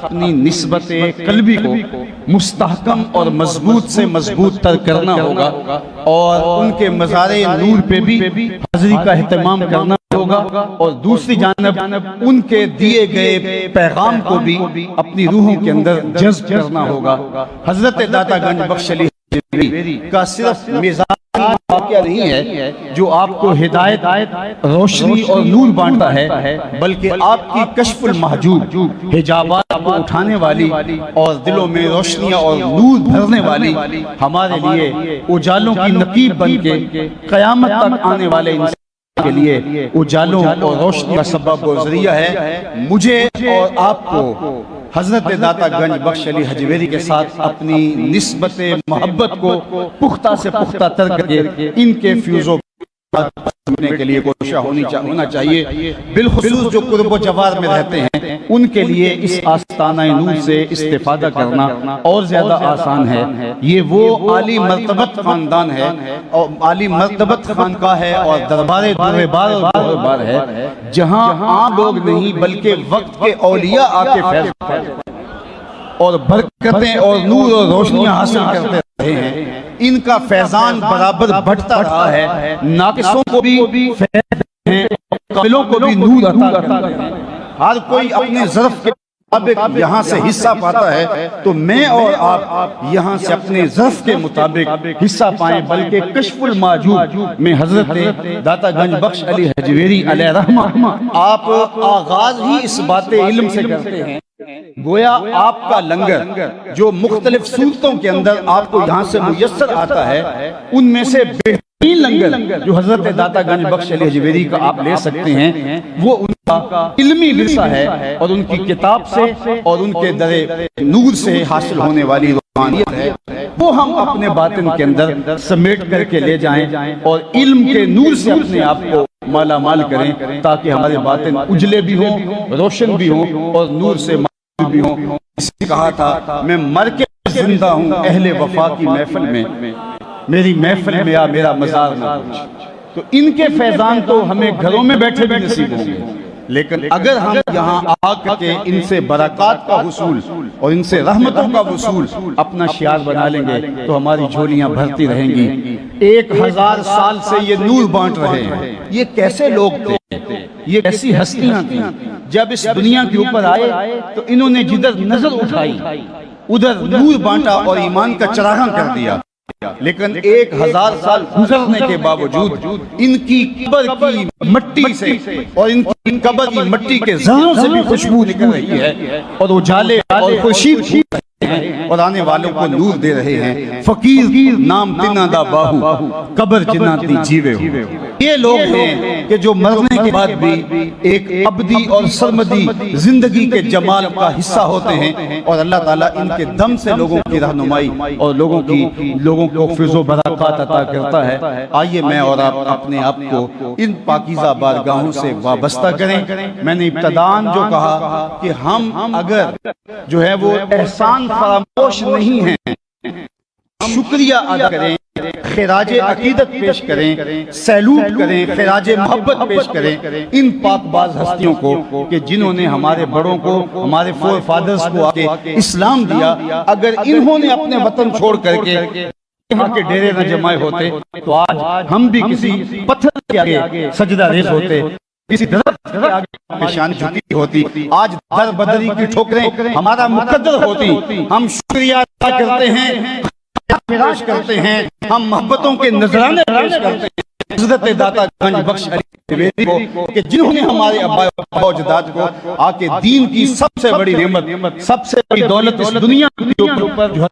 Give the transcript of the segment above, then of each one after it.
اپنی نسبت قلبی کو مستحکم اور مضبوط سے مضبوط تر کرنا ہوگا، اور ان کے مزار نور پہ بھی حاضری کا اہتمام کرنا ہوگا، اور دوسری جانب ان کے دیے گئے پیغام کو بھی اپنی روحوں کے اندر جذب کرنا ہوگا۔ حضرت داتا گنج بخش علی حجویری کا صرف مزاجی واقعہ نہیں ہے جو آپ کو ہدایت، روشنی اور نور بانٹتا ہے، بلکہ آپ کی کشف المحجوب، حجابات کو اٹھانے والی اور دلوں میں روشنیاں اور نور بھرنے والی، ہمارے لیے اجالوں کی نقیب بن کے قیامت تک آنے والے انسان کے لیے اجالوں اور روشنی کا سبب و ذریعہ ہے۔ مجھے اور آپ کو حضرت داتا گنج بخش علی حجویری کے ساتھ اپنی نسبت محبت کو پختہ سے پختہ تر کر کے ان کے فیوز و سننے کے لیے کوشش ہونا چاہیے۔ بالخصوص جو قرب و جوار میں رہتے ہیں ان کے لیے اس آستانہ نور سے استفادہ کرنا اور زیادہ آسان ہے۔ یہ وہ عالی مرتبت خاندان ہے اور عالی مرتبت خانقاہ ہے اور دربار دوربار اور دوربار ہے، جہاں عام لوگ نہیں بلکہ وقت کے اولیاء آ کے فیض اور برکتیں اور نور اور روشنیاں حاصل کرتے رہے ہیں۔ ان کا فیضان برابر بڑھتا رہا ہے، ناقصوں کو بھی فیض ہیں، قابلوں کو بھی نور عطا کرتے ہیں۔ ہر کوئی اپنے ظرف کے مطابق یہاں سے حصہ پاتا ہے، تو میں اور آپ یہاں سے اپنے ظرف کے مطابق حصہ پائیں، بلکہ کشف المحجوب میں حضرت داتا گنج بخش علی حجویری علیہ رحمہ آپ آغاز ہی اس بات علم سے کرتے ہیں، گویا آپ کا لنگر جو مختلف صورتوں کے اندر آپ کو یہاں سے میسر آتا ہے، ان میں سے بہترین لنگر جو حضرت داتا گنج بخش علی حجویری کا آپ لے سکتے ہیں وہ ان کا علمی ورثہ ہے، اور ان کی کتاب سے اور ان کے در نور سے حاصل ہونے والی روحانیت ہے، وہ ہم اپنے باطن کے اندر سمیٹ کر کے لے جائیں اور علم کے نور سے اپنے آپ کو مالا مال کریں، تاکہ ہمارے باطن اجلے بھی ہوں، روشن بھی ہوں اور نور سے مالا بھی ہوں۔ اس نے کہا تھا میں مر کے زندہ ہوں اہل وفا کی محفل میں، میری محفل میں یا میرا مزار نہ پوچھ۔ تو ان کے فیضان تو ہمیں گھروں میں بیٹھے بھی نصیب ہوں گے، لیکن اگر ہم یہاں آ کر کے ان سے برکات کا حصول اور ان سے رحمتوں کا وصول اپنا شعار بنا لیں گے تو ہماری جھولیاں بھرتی رہیں گی۔ 1000 سال سے یہ نور بانٹ رہے ہیں۔ یہ کیسے لوگ تھے، یہ کیسی ہستیاں تھیں؟ جب اس دنیا کے اوپر آئے تو انہوں نے جدھر نظر اٹھائی ادھر نور بانٹا اور ایمان کا چراغاں کر دیا، لیکن 1000 سال گزرنے کے باوجود ان کی قبر کی مٹی سے اور ان کی قبر کی مٹی کے ذروں سے بھی خوشبو نکل رہی ہے، اور اجالے اور خورشید اور آنے والوں کو نور دے رہے ہیں۔ فقیر نام تنا دا باہو قبر جنہ دی جیوے ہو۔ یہ لوگ ہیں کہ جو مرنے کے بعد بھی ایک ابدی اور سرمدی زندگی کے جمال کا حصہ ہوتے ہیں، اور اللہ تعالیٰ ان کے دم سے لوگوں کی رہنمائی اور لوگوں کو فیض و برکات عطا کرتا ہے۔ آئیے میں اور آپ اپنے آپ کو ان پاکیزہ بارگاہوں سے وابستہ کریں۔ میں نے ابتداً جو کہا کہ ہم اگر جو ہے وہ احسان فراموش نہیں ہیں، شکریہ ادا کریں، خراج عقیدت پیش کریں، سیلوٹ کریں، خراج محبت پیش کریں ان پاک باز ہستیوں کو کہ جنہوں نے ہمارے بڑوں کو، ہمارے فور فادرز کو آکے اسلام دیا۔ اگر انہوں نے اپنے وطن چھوڑ کر کے یہاں کے ڈیرے نہ جمائے ہوتے تو آج ہم بھی کسی پتھر کے آگے سجدہ ریز ہوتے، کسی درخت کے آگے پیشانی جھکی ہوتی، آج در بدری کی ٹھوکریں ہمارا مقدر ہوتی۔ ہم شکریہ ادا کرتے ہیں، پیش کرتے ہیں، ہم محبتوں کے نذرانے پیش کرتے ہیں حضرت داتا گنج بخش علی حجویری کو کہ جنہوں نے ہمارے آباء و اجداد کو آکے دین کی سب سے بڑی نعمت، سب سے بڑی دولت اس دنیا کے اوپر جو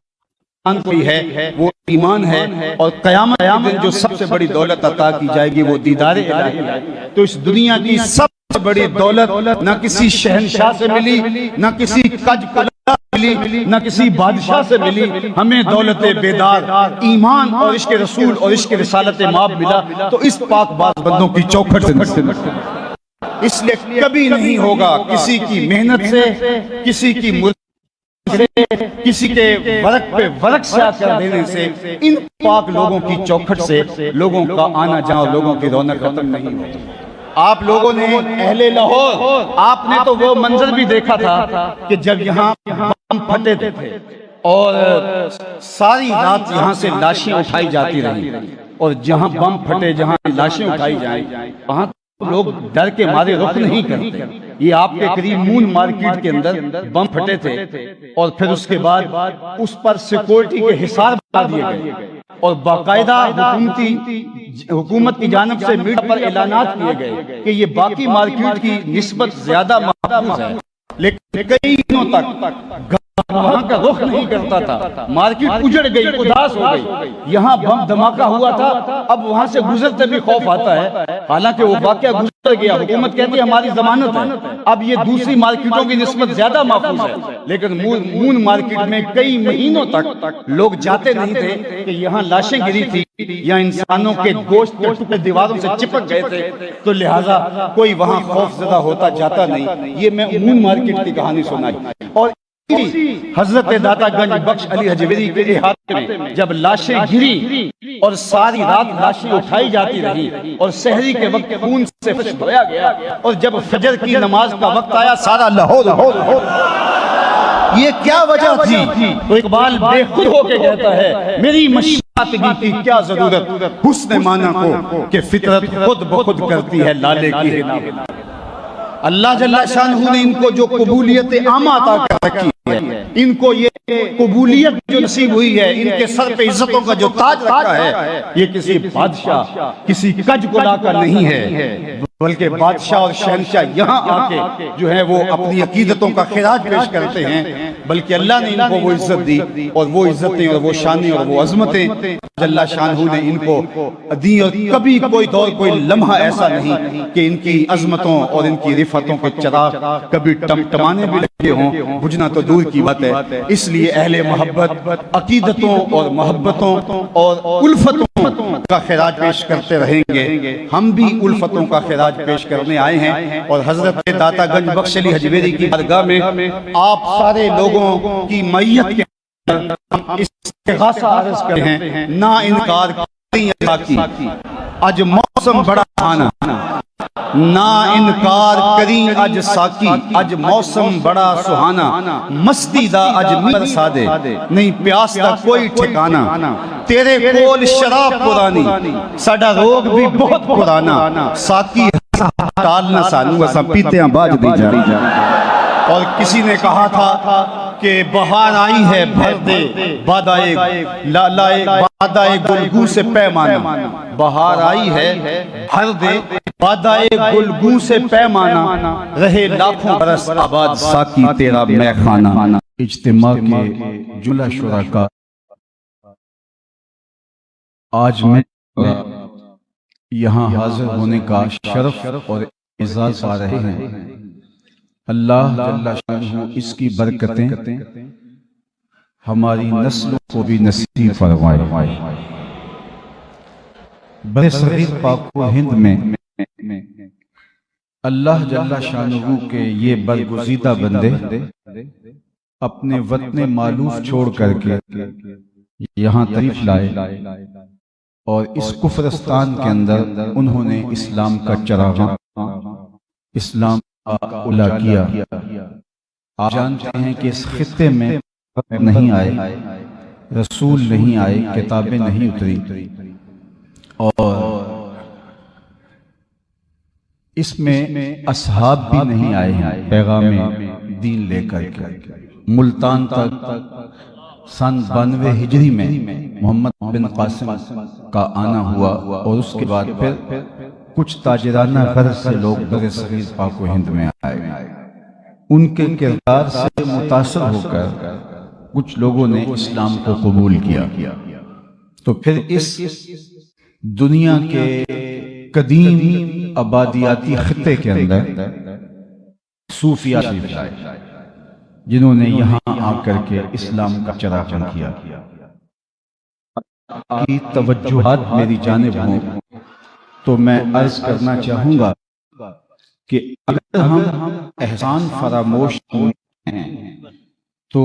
کوئی ہے وہ ایمان ہے، اور قیامت کے دن جو سب سے بڑی دولت عطا کی جائے گی وہ دیدار الہی ہے۔ تو اس دنیا کی سب سے بڑی دولت نہ کسی شہنشاہ سے ملی، نہ کسی کج کلا ملی، نہ کسی بادشاہ سے ملی، ہمیں دولت بیدار ایمان اور عشق رسول اور عشق رسالت مآب ملا، تو اس پاک باز بندوں کی چوکھٹ سے اس لیے کبھی نہیں ہوگا کسی کی محنت سے، کسی کی کسی کے ورق پہ ورق سے کر دینے سے، ان پاک لوگوں کی چوکھٹ سے لوگوں کا آنا جانا، لوگوں کی رونق ختم نہیں ہوتی۔ آپ لوگوں نے اہل لاہور، آپ نے تو وہ منظر بھی دیکھا تھا کہ جب یہاں بم پھٹے تھے اور ساری رات یہاں سے لاشیں اٹھائی جاتی رہی، اور جہاں بم پھٹے، جہاں لاشیں اٹھائی جائیں، وہاں لوگ ڈر کے مارے رخ نہیں کرتے۔ یہ آپ کے قریب مون مارکیٹ کے اندر بم پھٹے تھے، اور پھر اس کے بعد اس پر سیکورٹی کے حصار بنا دیے گئے، اور باقاعدہ حکومت کی جانب سے میڈیا پر اعلانات کیے گئے کہ یہ باقی مارکیٹ کی نسبت زیادہ محفوظ ہے، لیکن کئی دنوں تک وہاں کا رخ نہیں کرتا تھا، مارکیٹ اجڑ گئی، اداس ہو گئی۔ یہاں بم دھماکہ ہوا تھا، اب وہاں سے گزرتے بھی خوف آتا ہے، حالانکہ وہ واقعہ گزر گیا، حکومت کہتی ہے ہماری ضمانت ہے، اب یہ دوسری مارکیٹوں کی نسبت زیادہ محفوظ ہے، لیکن مون مارکیٹ میں کئی مہینوں تک لوگ جاتے نہیں تھے کہ یہاں لاشیں گری تھی یا انسانوں کے گوشت کے ٹکڑے دیواروں سے چپک گئے تھے، تو لہٰذا کوئی وہاں خوف زدہ ہوتا جاتا نہیں۔ یہ میں مون مارکیٹ کی کہانی سنائی، اور حضرت داتا گنج بخش علی حجویری کے احاطے میں جب لاشیں گری اور ساری رات لاشیں اٹھائی جاتی رہی، اور سحری کے وقت خون سے فرش دھویا گیا، اور جب فجر کی نماز کا وقت آیا سارا لاہور یہ کیا وجہ تھی؟ تو اقبال بے خود ہو کے کہتا ہے میری مشاطگی کی کیا ضرورت حسن معنی کو کہ فطرت خود بخود کرتی ہے لالے کی حنا۔ اللہ جل شانہ نے ان کو جو قبولیت عامہ عطا کر رکھی ہے، ان کو یہ قبولیت جو نصیب ہوئی ہے، ان کے سر پہ عزتوں کا جو تاج رکھا ہے، یہ کسی بادشاہ کسی کج کلا کا نہیں ہے، بلکہ بادشاہ اور شہنشاہ یہاں آ کے جو ہے وہ اپنی عقیدتوں کا خراج پیش کرتے ہیں، بلکہ اللہ نے ان کو وہ عزت دی، اور وہ عزتیں اور وہ شانیں اور وہ عظمتیں اللہ شانہ نے ان کو دی، اور کبھی کوئی دور کوئی لمحہ ایسا نہیں کہ ان کی عظمتوں اور ان کی رفتوں کے چراغ کبھی ٹمٹمانے بھی لگے ہوں، بجھنا تو دور کی بات ہے۔ اس لیے اہل محبت عقیدتوں اور محبتوں اور الفتوں کا خراج پیش کرتے رہیں گے۔ ہم بھی الفتوں کا خراج پیش کرنے آئے ہیں، اور حضرت داتا گنج بخش علی حجویری کی بارگاہ میں آپ سارے لوگوں کی معیت کے ہم استغاثہ عرض کرتے ہیں، نا انکار کریں ساکی اج موسم بڑا سہانا، نا انکار کریں اج ساکی اج موسم بڑا سہانا، مستی دا اج میر سادے نہیں پیاس دا کوئی ٹھکانا، تیرے کول شراب پرانی ساڈا روگ بھی بہت پرانا، ساکی ٹالنا سانو اساں پیتے ہیں باج دی جا۔ اور کسی نے کہا تھا کہ بہار آئی ہے بھر دے بادائے بادائے گلگوں سے پیمانا، بہار آئی ہے بھر دے بادائے گلگوں سے پیمانا، رہے لاکھوں برس آباد ساکی تیرا میخانہ۔ اجتماع کے جملہ شرکاء، آج میں یہاں حاضر ہونے کا شرف اور اعزاز پا رہے ہیں، اللہ جل شانہ اس کی برکتیں ہماری نسلوں کو بھی نصیب فرمائے۔ بر صغیر پاک و ہند میں اللہ جل شانہ کے یہ برگزیدہ بندے اپنے وطن مالوف چھوڑ کر کے یہاں تشریف لائے، اور اس کفرستان کے اندر انہوں نے اسلام کا چراغ، اسلام کا اعلیٰ کیا۔ آپ جانتے ہیں کہ اس خطے میں نہیں آئے، رسول نہیں آئے، کتابیں نہیں اتری، اور اس میں اصحاب بھی نہیں آئے ہیں پیغام دین لے کر کے۔ ملتان تک سن 92 ہجری میں محمد بن قاسم کا آنا ہوا، اور اس کے بعد پھر کچھ تاجرانہ غرض سے لوگ بر صغیر پاک و ہند میں آئے۔ ان کے کردار سے متاثر ہو کر کچھ لوگوں نے اسلام کو قبول کیا، تو پھر اس دنیا کے قدیم آبادیاتی خطے کے اندر صوفیہ آئے، جنہوں نے یہاں آ کر کے اسلام کا چراغ کیا۔ کی توجہات میری جانب ہوں تو میں عرض کرنا چاہوں گا کہ اگر ہم احسان فراموش ہیں تو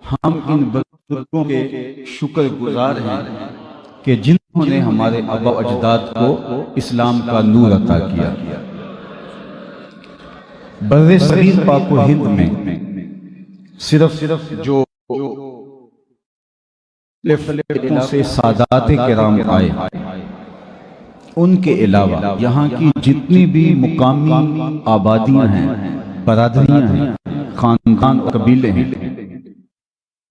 ہم ان بزرگوں کے شکر گزار ہیں کہ جن جنہوں نے ہمارے آبا و اجداد کو اسلام کا نور عطا کیا۔ بر صغیر پاک و ہند میں صرف جو مختلف سے سادات کرام آئے، ان کے علاوہ یہاں کی جتنی بھی مقامی آبادیاں ہیں، برادریاں ہیں، خاندان اور قبیلے ہیں،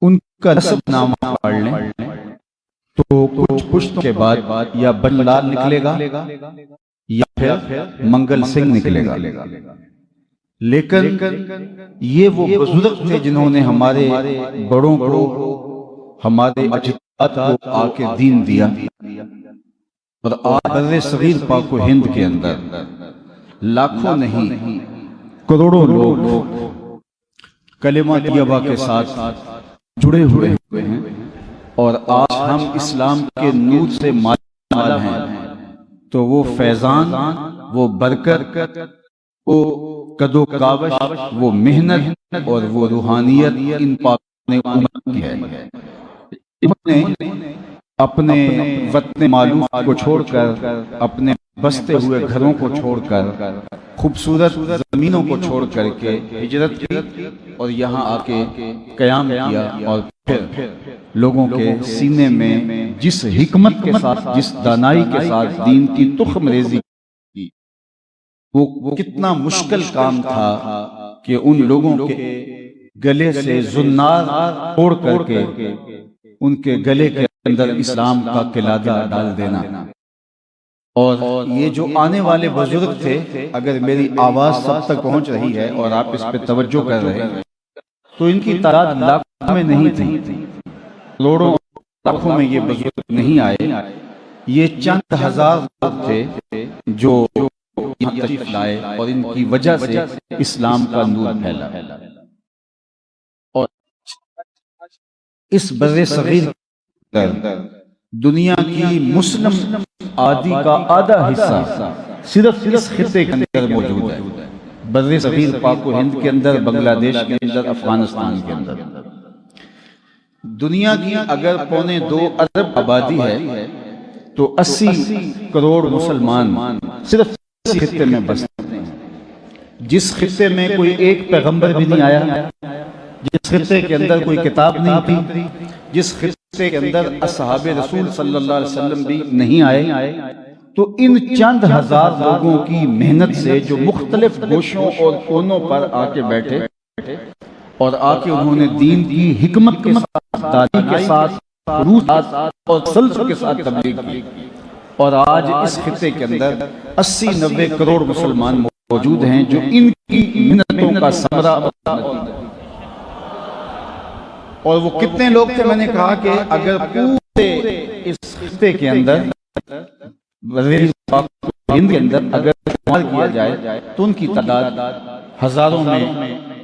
ان کا نسب نامہ پڑھ لیں تو کچھ پشتوں کے بعد یا بنلال نکلے گا یا پھر منگل سنگھ نکلے گا۔ لیکن یہ وہ بزرگ تھے جنہوں نے ہمارے بڑوں کو، ہمارے اجداد کو آ کے دین دیا، اور آج بر صغیر پاک و ہند کے اندر لاکھوں نہیں کروڑوں لوگ کلمہ طیبہ کے ساتھ جڑے ہوئے ہیں، اور آج ہم اسلام کے نور سے مالا مال ہیں۔ تو وہ فیضان، وہ برکت، وہ قد و کاوش، وہ محنت اور وہ روحانیت ان پاک نے امت کی ہے۔ انہوں نے اپنے وطن معلوم کو چھوڑ کر، اپنے بستے ہوئے گھروں کو چھوڑ کر، خوبصورت زمینوں کو چھوڑ کر کے ہجرت کی اور یہاں آ کے قیام کیا، اور پھر لوگوں کے سینے میں جس حکمت کے ساتھ، جس دانائی کے ساتھ دین کی تخم ریزی کی، وہ کتنا مشکل کام تھا کہ ان لوگوں کے گلے سے زنار توڑ کر کے ان کے گلے کے اندر اسلام کا قلادہ ڈال دینا۔ اور یہ جو آنے والے بزرگ تھے، اگر میری آواز سب تک پہنچ رہی ہے اور آپ اس پہ توجہ کر رہے ہیں، تو ان کی تعداد لاکھوں میں نہیں تھی، کروڑوں لاکھوں میں یہ بزرگ نہیں آئے۔ یہ چند ہزار لوگ تھے جو یہاں تشریف لائے، اور ان کی وجہ سے اسلام کا نور پھیلا۔ اور اس بر صغیر کے اندر دنیا کی مسلم آبادی کا آدھا حصہ صرف اس خطے کے اندر موجود ہے، بر صغیر پاک و ہند کے اندر، بنگلہ دیش کے اندر، افغانستان کے اندر۔ دنیا کی اگر 2.25 ارب آبادی ہے تو 80 کروڑ مسلمان صرف اس خطے میں بستے ہیں، جس خطے میں کوئی ایک پیغمبر بھی نہیں آیا، جس خطے کے اندر کوئی کتاب نہیں تھی، جس خطے کے اندر اصحاب رسول صلی اللہ علیہ وسلم بھی نہیں آئے، تو ان چند ہزار لوگوں کی محنت سے جو مختلف گوشوں اور کونوں پر آ کے بیٹھے، اور آ کے انہوں نے دین کی حکمت کے ساتھ، دانی کے ساتھ، روح کے ساتھ اور تسلسل کے ساتھ تبلیغ کی، اور آج اس خطے کے اندر 80-90 کروڑ مسلمان موجود ہیں جو ان کی محنتوں کا ثمرہ۔ اور وہ کتنے لوگ تھے؟ میں نے کہا کہ اگر پورے اس خطے کے اندر، ہند کے اندر اگر استعمال کیا جائے تو ان کی تعداد ہزاروں میں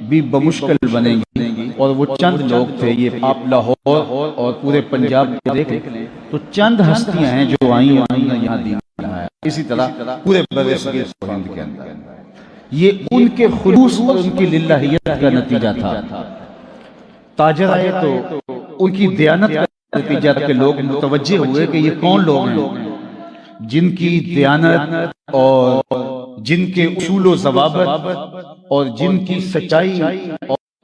بھی بمشکل بنے گی، اور وہ چند لوگ تھے۔ یہ آپ لاہور اور پورے پنجاب کو دیکھ لیں تو چند ہستیاں ہیں جو آئیں یہاں دین لایا۔ اسی طرح پورے بر صغیر ہند کے اندر یہ ان کے خلوص اور ان کی للہیت کا نتیجہ تھا۔ تاجر آئے تو ان کی دیانت کا نتیجہ تھا کہ لوگ متوجہ ہوئے کہ یہ کون لوگ ہیں جن کی دیانت اور جن کے اصول و ضوابط اور جن کی سچائی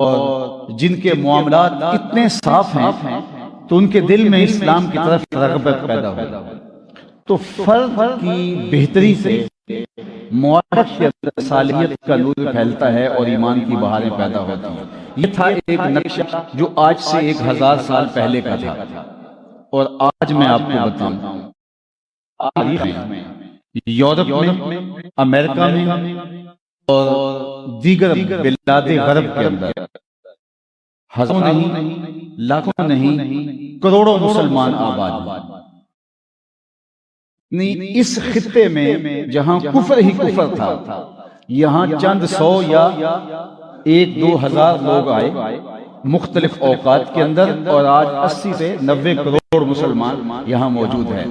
اور جن کے معاملات اتنے صاف ہیں، تو ان کے دل میں اسلام کی طرف رغبت پیدا ہوئی۔ تو فرد کی بہتری سے معاشرت کے اندر صالحیت کا نور پھیلتا ہے اور ایمان کی بہاریں پیدا ہوتی ہیں۔ یہ تھا ایک نقشہ جو آج سے 1000 سال پہلے کا تھا، اور آج میں آپ کو بتاؤں تاریخ میں، یورپ میں، امریکہ میں اور دیگر بلاد غرب کے اندر ہزاروں نہیں، لاکھوں نہیں، کروڑوں مسلمان آباد۔ اس خطے میں جہاں کفر ہی کفر تھا، یہاں چند 100 یا 1-2 ہزار لوگ آئے مختلف اوقات کے اندر، اور آج 80 سے 90 کروڑ مسلمان یہاں موجود ہیں۔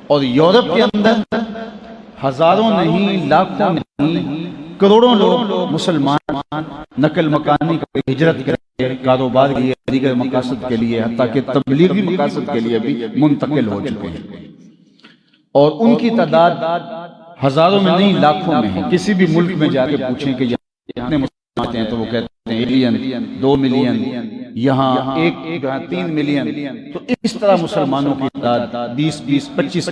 اور یورپ کے اندر ہزاروں نہیں، لاکھوں نہیں، کروڑوں لوگ مسلمان نقل مکانی ہجرت کر کاروبار کے لیے، دیگر مقاصد کے لیے، حتیٰ کہ تبلیغی مقاصد کے لیے بھی منتقل ہو چکے ہیں، اور ان کی تعداد ہزاروں میں نہیں لاکھوں میں ہے۔ کسی بھی ملک میں جا کے پوچھیں کہ یہاں کتنے مسلمان آتے ہیں تو وہ کہتے ہیں 1 ملین، 2 ملین، یہاں 3 ملین۔ تو اس طرح مسلمانوں کی تعداد 20 25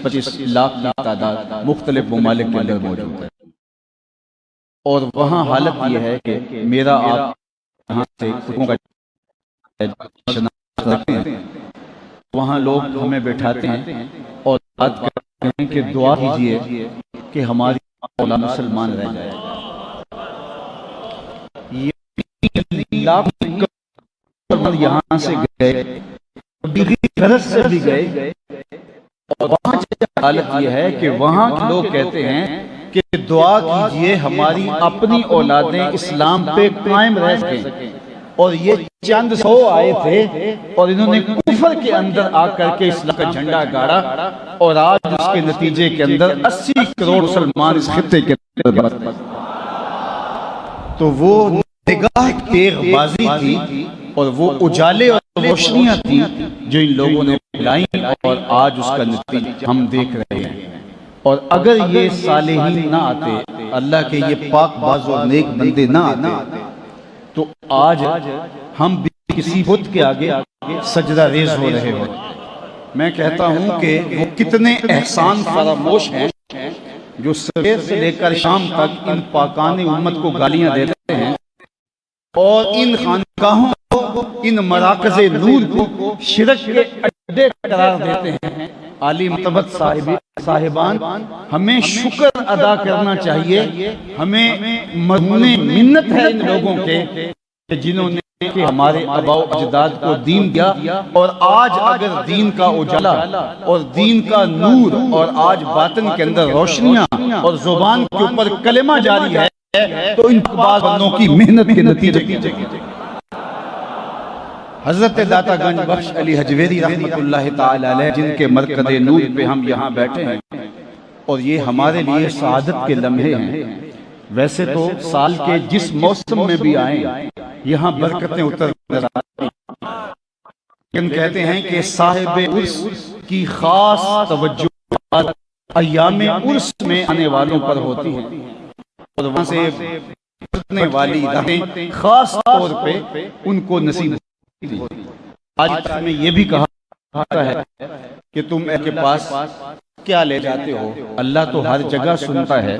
لاکھ کی تعداد مختلف ممالک کے اندر موجود ہے، اور وہاں حالت یہ ہے کہ میرا آپ یہاں سے خطوں کا شناخت رکھتے ہیں، وہاں لوگ ہمیں بیٹھاتے ہیں اور بات کرتے ہیں کہ دعا کیجئے کہ ہماری اولاد مسلمان رہ جائے۔ یہ لاکھ یہاں سے گئے، غرض سے بھی گئے، اور وہاں حالت یہ ہے کہ وہاں کے لوگ کہتے ہیں کہ دعا کیجئے ہماری اپنی اولادیں اسلام پہ قائم رہ سکیں، اور یہ چند 100 آئے تھے اور انہوں نے کفر کے اندر آ کر کے اسلام کا جھنڈا گاڑا، اور آج اس کے نتیجے کے اندر 80 کروڑ مسلمان اس خطے کے اندر بستے ہیں۔ تو وہ نگاہ تیغ بازی تھی، اور وہ اجالے اور روشنیاں تھیں جو ان لوگوں نے پھیلائیں، اور آج اس کا نتیجہ ہم دیکھ رہے ہیں۔ اور اگر یہ صالحین نہ آتے، اللہ کے یہ پاک باز اور نیک بندے نہ آتے، تو آج ہم بھی کسی بت کے آگے سجدہ ریز ہو رہے ہو۔ میں کہتا ہوں کہ وہ کتنے احسان فراموش ہیں جو صبح سے لے کر شام تک ان پاکان امت کو گالیاں دیتے ہیں، اور ان خانقاہوں کو، ان مراکز نور کو شرک کے اڈے قرار دیتے ہیں۔ عالی مرتبت صاحبان، ہمیں شکر ادا کرنا چاہیے، ہمیں مرہون منت ہے ان لوگوں کے جنہوں نے کہ ہمارے آباء و اجداد کو دین دیا، اور آج اگر دین کا اجالا اور دین کا نور اور آج باطن کے اندر روشنیاں اور زبان کے اوپر کلمہ جاری ہے، تو ان بعض بندوں کی محنت کے نتیجے حضرت داتا گنج بخش علی حجویری رحمت اللہ تعالی علیہ، جن کے مرکز نور پہ ہم یہاں بیٹھے ہیں، اور یہ ہمارے لیے سعادت کے لمحے ہیں۔ ویسے تو سال کے جس موسم میں بھی آئیں یہاں برکتیں اتر آتی ہیں، لیکن کہتے ہیں کہ صاحب عرس کی خاص توجہ ایام عرس میں آنے والوں پر ہوتی ہیں، اور وہاں سے گزرنے والی راہیں خاص طور پہ ان کو نصیب ہوتی ہیں۔ آج تک میں یہ بھی کہا جاتا ہے کہ تم کے پاس کیا لے جاتے ہو؟ اللہ تو ہر جگہ سنتا ہے،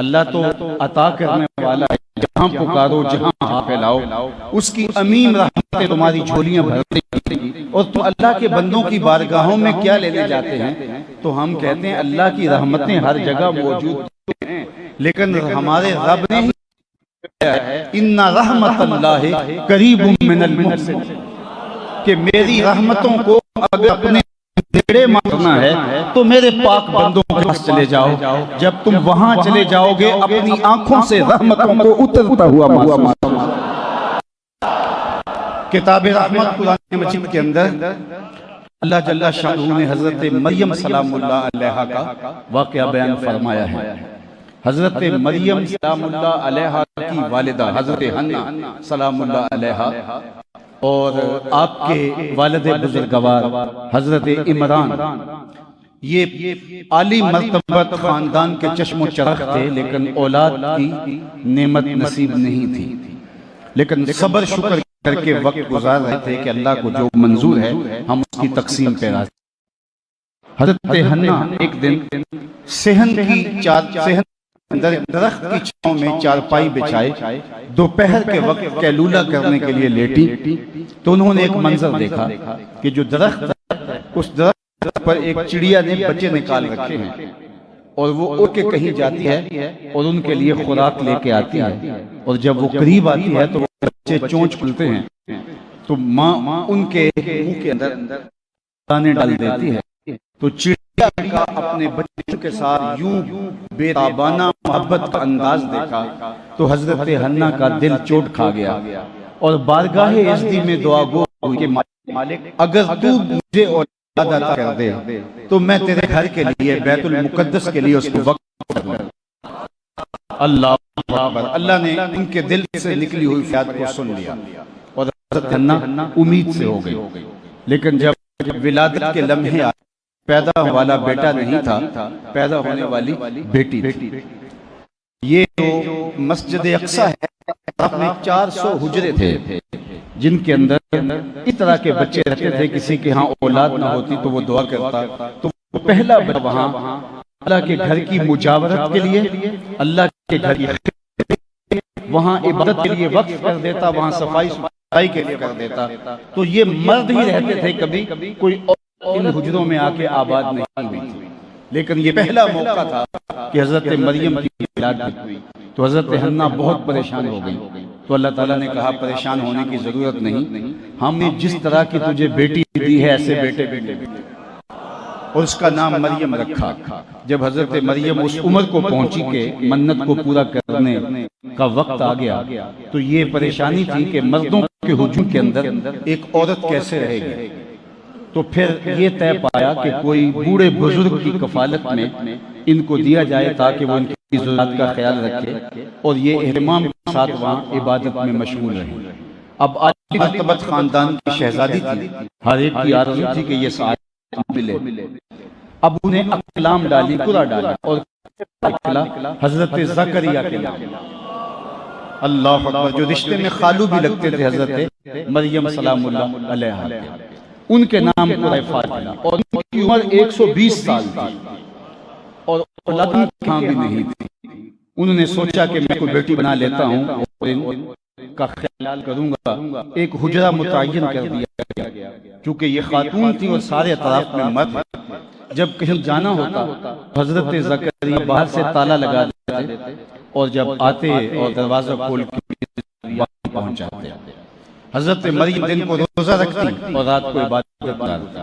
اللہ تو عطا کرنے والا ہے، جہاں پکارو جہاں ہاتھ پھیلاؤ اس کی عمیم رحمتیں تمہاری جھولیاں بھر دیں گی، اور تم اللہ کے بندوں کی بارگاہوں میں کیا لینے جاتے ہیں؟ تو ہم کہتے ہیں اللہ کی رحمتیں ہر جگہ موجود ہیں، لیکن ہمارے رب نے ان رحمت اللہ قریب من المحسن، کہ میری رحمتوں کو اگر اپنے ڈیڑے مارنا ہے تو میرے پاک بندوں کے پاس چلے جاؤ، جب تم وہاں چلے جاؤ گے اپنی آنکھوں سے رحمتوں کو اترتا ہوا محسوس۔ کتاب رحمت قرآن مجید کے اندر اللہ جل شانہ نے حضرت مریم سلام اللہ علیہا کا واقعہ بیان فرمایا ہے۔ حضرت مریم سلام اللہ علیہا کی والدہ حضرت حنہ سلام اللہ علیہا، اور آپ کے والد بزرگوار حضرت عمران، یہ عالی مرتبت خاندان کے چشم و چراغ تھے، لیکن اولاد کی نعمت نصیب نہیں تھی، لیکن صبر شکر کر کے وقت گزار رہے تھے کہ اللہ کو جو منظور ہے ہم اس کی تقسیم پہ راضی۔ حضرت حنہ ایک دن صحن اندر درخت کی چھاؤں میں چارپائی بچھائے دوپہر کے وقت قیلولہ کرنے کے لیے لیٹی، تو انہوں نے ایک منظر دیکھا کہ جو درخت، اس درخت پر ایک چڑیا نے بچے نکال رکھے ہیں، اور وہ اڑ کے کہیں جاتی ہے اور ان کے لیے خوراک لے کے آتی ہے، اور جب وہ قریب آتی ہے تو وہ بچے چونچ کھلتے ہیں، تو ماں ان کے منہ کے اندر دانے ڈال دیتی ہے۔ تو چڑیا کا اپنے بچوں کے ساتھ یوں بے تابانہ محبت کا انداز دیکھا تو حضرت حنہ کا دل چوٹ کھا گیا، اور بارگاہ عزتی میں دعا گو ہوئی کہ مالک اگر تو مجھے اولاد عطا کر دے تو میں تیرے گھر کے لیے بیت المقدس کے لیے اس کو وقف کر دوں۔ اللہ اکبر! اللہ نے ان کے دل سے نکلی ہوئی فریاد کو سن لیا، اور حضرت حنا امید سے ہو گئی، لیکن جب ولادت کے لمحے آئے، پیدا والا بیٹا نہیں تھا، پیدا ہونے والی بیٹی تھی۔ یہ جو مسجد اقصیٰ ہے، میں 400 حجرے تھے جن کے اندر اس طرح کے بچے رہتے تھے، کسی کے ہاں اولاد نہ ہوتی تو وہ دعا کرتا، تو وہ پہلا بچہ وہاں اللہ کے گھر کی مجاورت کے لیے، اللہ کے گھر کی وہاں عبادت کے لیے وقف کر دیتا، وہاں صفائی ستھرائی کے لیے کر دیتا۔ تو یہ مرد ہی رہتے تھے، کبھی کوئی ان حجروں میں آ کے آباد نہیں ہوئی تھی، لیکن یہ پہلا موقع تھا کہ حضرت مریم کی ولادت ہوئی۔ تو حضرت حنا بہت پریشان ہو گئی، تو اللہ تعالیٰ نے کہا پریشان ہونے کی ضرورت نہیں، ہم نے جس طرح کی تجھے بیٹی دی ہے ایسے بیٹے بھی دیں گے، اور اس کا نام مریم رکھا۔ جب حضرت مریم اس عمر کو پہنچی کہ منت کو پورا کرنے کا وقت آ گیا، تو یہ پریشانی تھی کہ مردوں کے ہجوم کے اندر ایک عورت کیسے رہے گی۔ تو پھر یہ طے پایا کہ کوئی بوڑھے بزرگ کی کفالت میں ان کو دیا جائے تاکہ وہ ان کی ضرورت کا خیال رکھے اور یہ اہتمام کے ساتھ وہاں عبادت میں مشغول رہے۔ اب عالی مرتبت خاندان کی شہزادی تھی، ہر ایک کی آرزو تھی کہ یہ سعادت ملے۔ اب انہیں اقلام ڈالی، قرعہ ڈالا، اور حضرت زکریا کے نام۔ اللہ اکبر، جو رشتے میں خالو بھی لگتے تھے حضرت مریم سلام اللہ علیہا، ان کے نام قرعہ فاتحہ، اور ان کی عمر 120 سال تھی اور اولاد بھی نہیں تھی۔ انہوں نے سوچا کہ میں کوئی بیٹی بنا لیتا ہوں اور ان کا خیال کروں گا۔ ایک حجرہ متعین کر دیا گیا، چونکہ یہ خاتون تھی اور سارے اطراف میں مرد۔ جب کہیں جانا ہوتا حضرت زکریا باہر سے تالا لگا دیتے اور جب آتے اور دروازہ کھول کے پہنچ جاتے۔ حضرت مریم دن کو روزہ رکھتی اور رات کو عبادت کرتی۔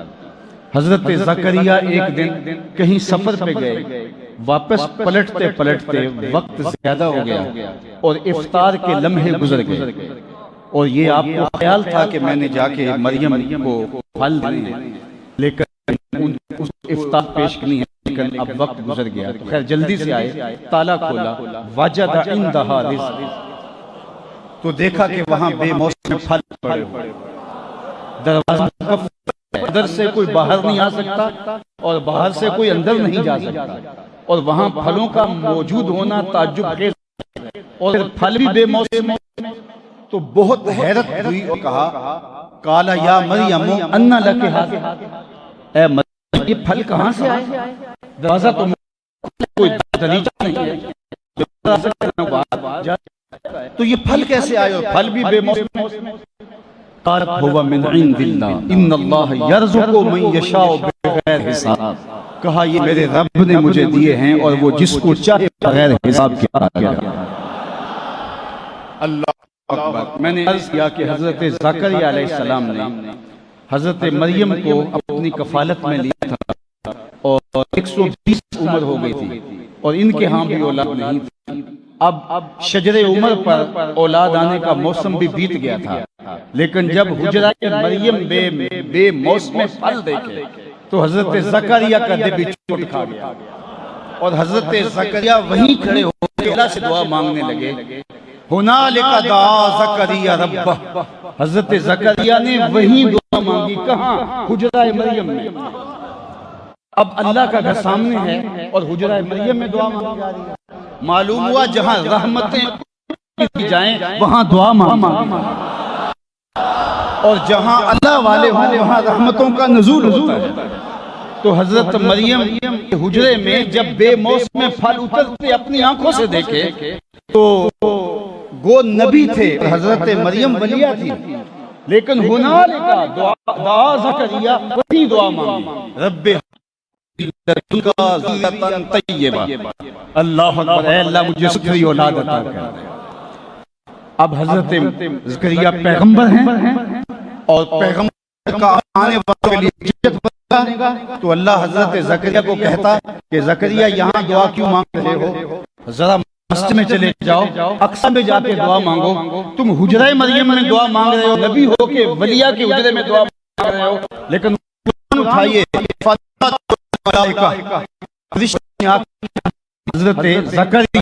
حضرت زکریا ایک دن کہیں سفر پہ گئے، واپس پلٹتے پلٹتے وقت زیادہ ہو گیا اور افطار کے لمحے گزر گئے، اور یہ آپ کو خیال تھا کہ میں نے جا کے مریم کو پھل دینے، لیکن اس افطار پیش کرنی ہے، لیکن اب وقت گزر گیا۔ تو خیر جلدی سے آئے، تالا کھولا، وجد عندہا رزق، تو دیکھا کہ وہاں بے موسم پھل پڑے ہوئے، دروازہ اندر سے کوئی باہر نہیں آ سکتا اور باہر سے کوئی اندر نہیں جا سکتا، اور وہاں پھلوں کا موجود ہونا تعجب خیز، اور پھل بھی بے موسم۔ تو بہت حیرت ہوئی اور کہا قالا یا مریم انا لک ھذا، اے مریم یہ پھل کہاں سے آئے؟ دروازہ تو کوئی دریچہ نہیں ہے، تو یہ پھل کیسے آئے؟ اور پھل بھی بے موسم۔ قالت هو من عند اللہ ان اللہ یرزق من یشاء بغیر حساب، کہا یہ میرے رب نے مجھے دیے ہیں اور وہ جس کو چاہے بغیر حساب کے عطا کرتا ہے۔ اللہ اکبر۔ میں نے عرض کیا کہ حضرت زکریا علیہ السلام نے حضرت مریم کو اپنی کفالت میں لیا تھا اور 120 عمر ہو گئی تھی اور ان کے ہاں بھی اولاد نہیں تھی۔ اب شجر عمر پر اولاد آنے کا موسم بھی بیت گیا تھا، لیکن جب حجرہ مریم بے موسم پھل دیکھے تو حضرت زکریا کا دل بھی چوٹ کھا گیا، اور حضرت زکریا وہیں کھڑے ہو کے اللہ سے دعا مانگنے لگے۔ ہنالک دعا زکریا ربہ، حضرت زکریا نے وہیں دعا مانگی، کہاں؟ حجرہ مریم میں۔ اب اللہ کا گھر سامنے ہے اور حجرہ مریم میں دعا مانگی جا رہی ہے۔ معلوم ہوا جہاں رحمتیں کی جائیں وہاں دعا مانگی، اور جہاں اللہ والے ہوں وہاں رحمتوں کا نزول ہوتا ہے۔ تو حضرت مریم کے حجرے میں جب بے موسم پھل اترتے اپنی آنکھوں سے دیکھے تو گو نبی تھے، حضرت مریم ولیہ تھی، لیکن ہنالک دعا زکریا، وہی دعا مانگی، رب طیبہ، اللہ اکبر، اے اللہ مجھے ستھری اولاد عطا کر۔ اب حضرت زکریا پیغمبر ہیں اور پیغمبر کا آنے والوں کے لیے جنت بنے گا، تو اللہ حضرت زکریا کو کہتا کہ زکریا یہاں دعا کیوں مانگ رہے ہو؟ ذرا مسجد میں چلے جاؤ، اقصیٰ میں جا کے دعا مانگو۔ تم حجرہ مریم میں دعا مانگ رہے ہو، نبی ہو کے ولیہ کے حجرے میں دعا مانگ رہے ہو، لیکن اٹھائیے حضرت زکریا